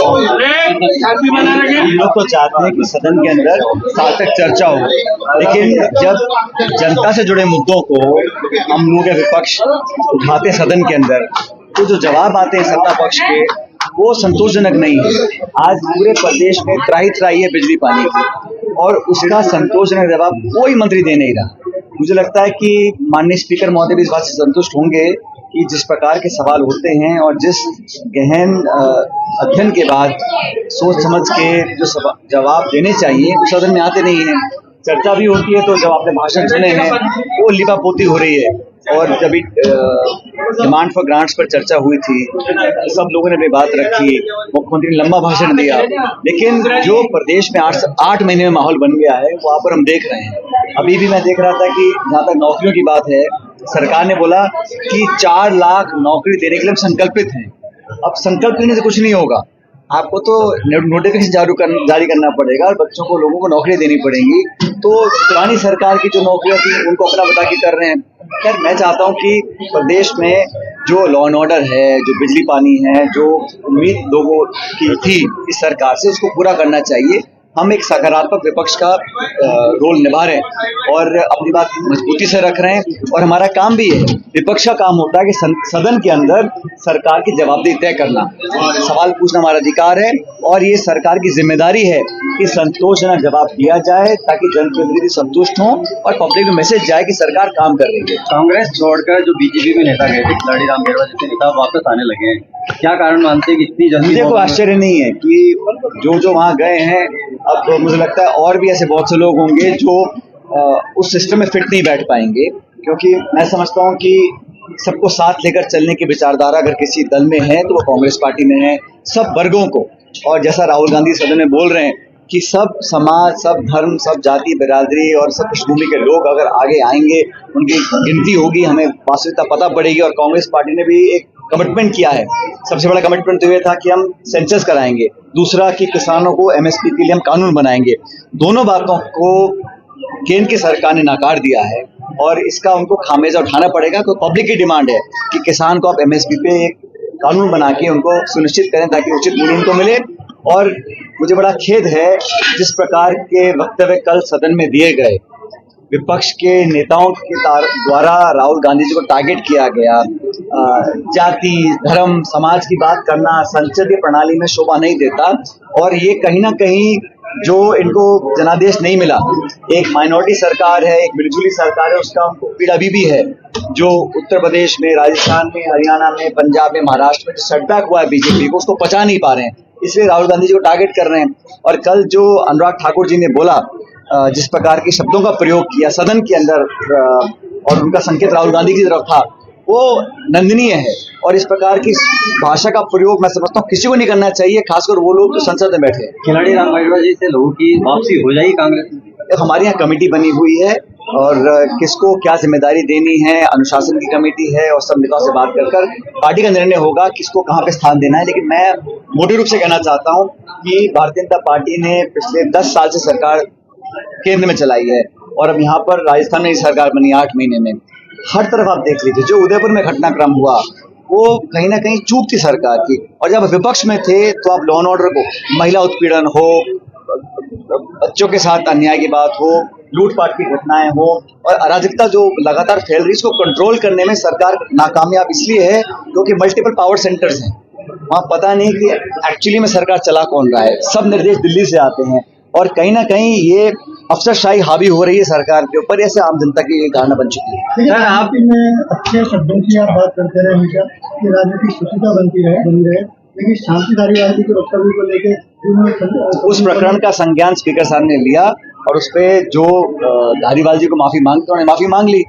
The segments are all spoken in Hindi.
हम लोग तो चाहते हैं कि सदन के अंदर सार्थक चर्चा हो, लेकिन जब जनता से जुड़े मुद्दों को हम लोग विपक्ष उठाते सदन के अंदर, तो जो जवाब आते हैं सत्ता पक्ष के वो संतोषजनक नहीं है। आज पूरे प्रदेश में त्राही त्राही है बिजली पानी की, और उसका संतोषजनक जवाब कोई मंत्री दे नहीं रहा। मुझे लगता है कि माननीय स्पीकर महोदय भी इस बात से संतुष्ट होंगे कि जिस प्रकार के सवाल होते हैं और जिस गहन अध्ययन के बाद सोच समझ के जो जवाब देने चाहिए वो सदन में आते नहीं है। चर्चा भी होती है तो जब आपने भाषण सुने हैं वो लिपापोती हो रही है। और जब डिमांड फॉर ग्रांट्स पर चर्चा हुई थी सब लोगों ने अपनी बात रखी, मुख्यमंत्री ने लंबा भाषण दिया, लेकिन जो प्रदेश में 8 महीने में माहौल बन गया है वहाँ पर हम देख रहे हैं। अभी भी मैं देख रहा था कि जहाँ तक नौकरियों की बात है, सरकार ने बोला कि 4 लाख नौकरी देने के लिए हम संकल्पित हैं। अब संकल्प देने से कुछ नहीं होगा, आपको तो नोटिफिकेशन जारी करना पड़ेगा और बच्चों को, लोगों को नौकरी देनी पड़ेंगी। तो पुरानी सरकार की जो नौकरियां थी उनको अपना बता के कर रहे हैं। खैर, मैं चाहता हूं कि प्रदेश में जो लॉ एंड ऑर्डर है, जो बिजली पानी है, जो उम्मीद लोगों की थी इस सरकार से, उसको पूरा करना चाहिए। हम एक सकारात्मक विपक्ष का रोल निभा रहे हैं और अपनी बात मजबूती से रख रहे हैं, और हमारा काम भी है, विपक्ष का काम होता है कि सदन के अंदर सरकार की जवाबदेही तय करना, सवाल पूछना हमारा अधिकार है, और ये सरकार की जिम्मेदारी है कि संतोषजनक जवाब दिया जाए ताकि जनप्रतिनिधि संतुष्ट हों और पब्लिक में मैसेज जाए कि सरकार काम कर रही है। कांग्रेस छोड़कर जो बीजेपी में नेता गए थे, खिलाड़ी राम गेरवा जैसे नेता वापस आने लगे हैं, क्या कारण मानते हैं कि इतनी जल्दी? मुझे कोई आश्चर्य नहीं है कि जो वहाँ गए हैं, अब तो मुझे लगता है और भी ऐसे बहुत से लोग होंगे जो उस सिस्टम में फिट नहीं बैठ पाएंगे, क्योंकि मैं समझता हूँ कि सबको साथ लेकर चलने की विचारधारा अगर किसी दल में है तो वो कांग्रेस पार्टी में है, सब वर्गों को। और जैसा राहुल गांधी सदन में बोल रहे हैं कि सब समाज, सब धर्म, सब जाति बिरादरी और सब पृष्ठभूमि के लोग अगर आगे आएंगे, उनकी गिनती होगी, हमें वास्तविकता पता पड़ेगी। और कांग्रेस पार्टी ने भी एक कमिटमेंट किया है, सबसे बड़ा कमिटमेंट तो ये था कि हम सेंसस कराएंगे, दूसरा कि किसानों को एमएसपी के लिए हम कानून बनाएंगे। दोनों बातों को केंद्र की सरकार ने नकार दिया है और इसका उनको खामियाजा उठाना पड़ेगा। तो पब्लिक की डिमांड है कि किसान को आप एमएसपी पे एक कानून बना के उनको सुनिश्चित करें ताकि उचित मूल्य उनको मिले। और मुझे बड़ा खेद है जिस प्रकार के वक्तव्य कल सदन में दिए गए, विपक्ष के नेताओं के द्वारा राहुल गांधी जी को टारगेट किया गया। जाति, धर्म, समाज की बात करना संसदीय प्रणाली में शोभा नहीं देता, और ये कहीं ना कहीं जो इनको जनादेश नहीं मिला, एक माइनॉरिटी सरकार है, एक मिलजुली सरकार है, उसका उनको पीड़ा अभी भी है। जो उत्तर प्रदेश में, राजस्थान में, हरियाणा में, पंजाब में, महाराष्ट्र में जो सेटबैक हुआ है बीजेपी को, उसको पचा नहीं पा रहे हैं, इसलिए राहुल गांधी जी को टारगेट कर रहे हैं। और कल जो अनुराग ठाकुर जी ने बोला, जिस प्रकार के शब्दों का प्रयोग किया सदन के अंदर, और उनका संकेत राहुल गांधी की तरफ था, वो निंदनीय है। और इस प्रकार की भाषा का प्रयोग मैं समझता हूँ किसी को नहीं करना चाहिए, खासकर वो लोग जो संसद में बैठे हैं। खिलाड़ी राम गेरवा जी से लोगों की वापसी हो जाएगी कांग्रेस में? हमारे यहाँ कमेटी बनी हुई है और किसको क्या जिम्मेदारी देनी है, अनुशासन की कमेटी है, और सब नेताओं से बात कर पार्टी का निर्णय होगा किसको कहाँ पे स्थान देना है। लेकिन मैं मोटे रूप से कहना चाहता हूँ कि भारतीय जनता पार्टी ने पिछले 10 साल से सरकार केंद्र में चलाई है, और अब यहाँ पर राजस्थान में सरकार बनी 8 महीने में। हर तरफ आप देख लीजिए, जो उदयपुर में घटनाक्रम हुआ वो कहीं ना कहीं चूक थी सरकार की। और जब विपक्ष में थे तो आप लॉ एंड ऑर्डर को, महिला उत्पीड़न हो, बच्चों के साथ अन्याय की बात हो, लूटपाट की घटनाएं हो, और अराजकता जो लगातार फैल रही है, इसको कंट्रोल करने में सरकार नाकामयाब इसलिए है क्योंकि मल्टीपल पावर सेंटर्स हैं। वहाँ पता नहीं कि एक्चुअली में सरकार चला कौन रहा है, सब निर्देश दिल्ली से आते हैं, और कहीं ना कहीं ये अफसरशाही हावी हो रही है सरकार के ऊपर। ऐसे आम जनता की धारणा बन चुकी है। सर, आप अच्छे शब्दों की आप बात करते रहे हमेशा कि राजनीतिक सुचिता बनी रहे, लेकिन शांति धारीवाल के वक्तव्य को लेकर उस प्रकरण का संज्ञान स्पीकर साहब ने लिया, और उस पर जो धारीवाल जी को माफी मांगते उन्होंने माफी मांग ली,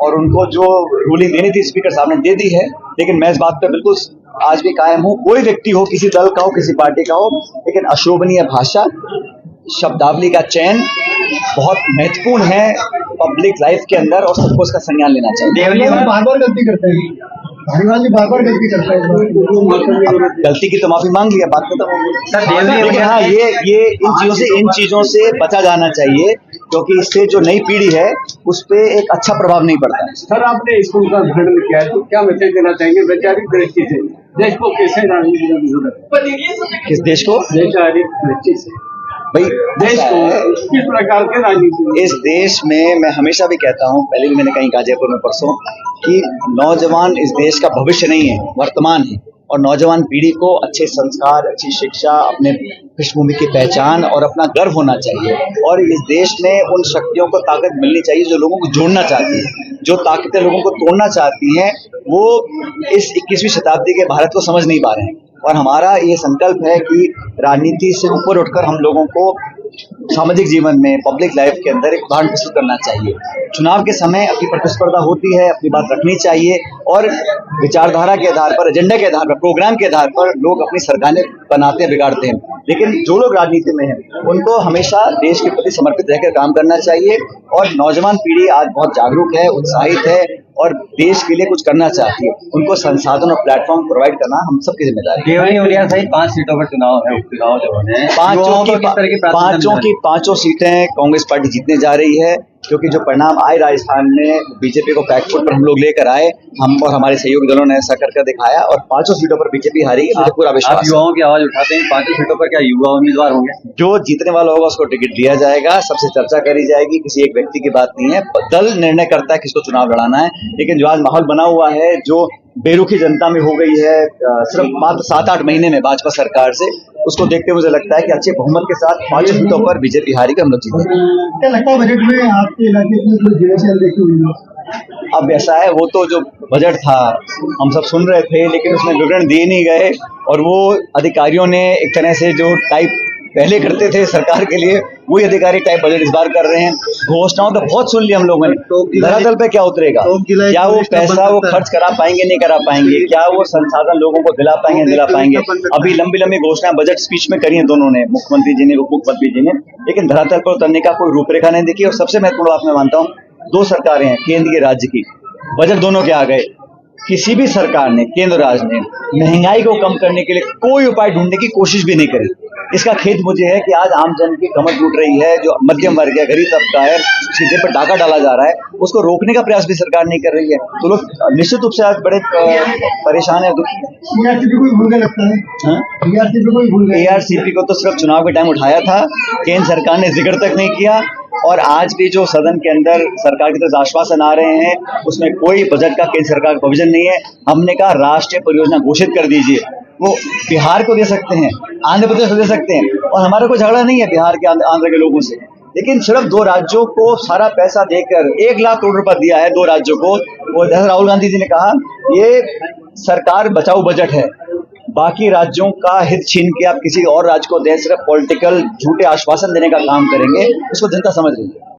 और उनको जो रूलिंग देनी थी स्पीकर साहब ने दे दी है। लेकिन मैं इस बात पर बिल्कुल आज भी कायम हूँ, कोई व्यक्ति हो, किसी दल का हो, किसी पार्टी का हो, लेकिन अशोभनीय भाषा, शब्दावली का चयन बहुत महत्वपूर्ण है पब्लिक लाइफ के अंदर, और सबको उसका संज्ञान लेना चाहिए। बार-बार गलती करते हैं, धारीवाल जी बार-बार गलती करते हैं। गलती की तो माफी मांग लिया, बात खत्म। लेकिन हाँ, ये इन चीजों से बचा जाना चाहिए, क्योंकि इससे जो नई पीढ़ी है उस पर एक अच्छा प्रभाव नहीं पड़ता है। सर, आपने स्कूल का उद्घाटन किया है, तो क्या मैसेज देना चाहेंगे वैचारिक दृष्टि से देश को कैसे राजनीति? किस देश को भाई देश को किस प्रकार के राजनीति इस देश में मैं हमेशा भी कहता हूँ, पहले भी मैंने कहीं गाजीपुर में परसों, कि नौजवान इस देश का भविष्य नहीं है, वर्तमान है। और नौजवान पीढ़ी को अच्छे संस्कार, अच्छी शिक्षा, अपने पृष्ठभूमि की पहचान और अपना गर्व होना चाहिए। और इस देश में उन शक्तियों को ताकत मिलनी चाहिए जो लोगों को जोड़ना चाहती है। जो ताकतें लोगों को तोड़ना चाहती हैं वो इस 21वीं शताब्दी के भारत को समझ नहीं पा रहे हैं। और हमारा ये संकल्प है कि राजनीति से ऊपर उठकर हम लोगों को सामाजिक जीवन में, पब्लिक लाइफ के अंदर एक उदाहरण प्रस्तुत करना चाहिए। चुनाव के समय अपनी प्रतिस्पर्धा होती है, अपनी बात रखनी चाहिए और विचारधारा के आधार पर, एजेंडा के आधार पर, प्रोग्राम के आधार पर लोग अपनी सरकारें बनाते हैं, बिगाड़ते हैं। लेकिन जो लोग राजनीति में हैं उनको हमेशा देश के प्रति समर्पित रहकर काम करना चाहिए। और नौजवान पीढ़ी आज बहुत जागरूक है, उत्साहित है और देश के लिए कुछ करना चाहती है। उनको संसाधन और प्लेटफॉर्म प्रोवाइड करना हम सबकी जिम्मेदारी है। केवली उलिया सहित 5 सीटों पर चुनाव है, उपचुनाव जो होने पांचों की पांचों सीटें कांग्रेस पार्टी जीतने जा रही है, क्योंकि जो परिणाम आए राजस्थान में, बीजेपी को बैकफुट पर हम लोग लेकर आए, हम और हमारे सहयोगी दलों ने ऐसा कर दिखाया और 5 सीटों पर बीजेपी हारेगी, मुझे पूरा विश्वास। आप युवाओं की आवाज उठाते हैं, 5 सीटों पर क्या युवा उम्मीदवार होंगे? जो जीतने वाला होगा उसको टिकट दिया जाएगा, सबसे चर्चा करी जाएगी, किसी एक व्यक्ति की बात नहीं है। दल निर्णय करता है किसको चुनाव लड़ाना है। लेकिन जो आज माहौल बना हुआ है, जो बेरुखी जनता में हो गई है सिर्फ मात्र 7-8 महीने में भाजपा सरकार से, उसको देखते हुए मुझे लगता है कि अच्छे बहुमत के साथ 5 सीटों पर बीजेपी हारी का हम लोग जीतेंगे। क्या लगता है बजट में आपके इलाके की कोई जिम्मेदारी देखी हुई है? अब ऐसा है, वो तो जो बजट था हम सब सुन रहे थे, लेकिन उसमें विवरण दिए नहीं गए और वो अधिकारियों ने एक तरह से जो टाइप पहले करते थे सरकार के लिए, वही अधिकारी टाइप बजट इस बार कर रहे हैं। घोषणाओं तो बहुत सुन ली हम लोगों ने, धरातल पे क्या उतरेगा? क्या वो पैसा वो खर्च करा पाएंगे, नहीं करा पाएंगे? क्या वो संसाधन लोगों को दिला पाएंगे, दिला पाएंगे? अभी लंबी लंबी घोषणाएं बजट स्पीच में करी हैं दोनों ने, मुख्यमंत्री जी ने, उप मुख्यमंत्री जी ने, लेकिन धरातल पर उतरने का कोई रूपरेखा नहीं दिखी। और सबसे महत्वपूर्ण बात मैं मानता हूँ, 2 सरकारें हैं, केंद्र की, राज्य की, बजट दोनों के आ गए। किसी भी सरकार ने, केंद्र राज्य ने, महंगाई को कम करने के लिए कोई उपाय ढूंढने की कोशिश भी नहीं करी। इसका खेद मुझे है कि आज आम जन की कमर टूट रही है, जो मध्यम वर्ग है, गरीब तबका है, सीधे पर डाका डाला जा रहा है, उसको रोकने का प्रयास भी सरकार नहीं कर रही है। तो लोग निश्चित रूप से आज बड़े परेशान है, दुखी है। ARCP कोई भूल गया लगता है? ARCP कोई भूल गया? ARCP को तो सिर्फ चुनाव के टाइम उठाया था, केंद्र सरकार ने जिक्र तक नहीं किया। और आज भी जो सदन के अंदर सरकार की तरफ आश्वासन आ रहे हैं, उसमें कोई बजट का केंद्र सरकार का प्रोविजन नहीं है। हमने कहा राष्ट्रीय परियोजना घोषित कर दीजिए, वो बिहार को दे सकते हैं, आंध्र प्रदेश को दे सकते हैं, और हमारा कोई झगड़ा नहीं है बिहार के आंध्र के लोगों से। लेकिन सिर्फ 2 राज्यों को सारा पैसा देकर 1 लाख करोड़ रुपया दिया है 2 राज्यों को। वो राहुल गांधी जी ने कहा ये सरकार बचाओ बजट है, बाकी राज्यों का हित छीन के आप किसी और राज्य को दें, सिर्फ पॉलिटिकल झूठे आश्वासन देने का काम करेंगे, इसको जनता समझ रही है।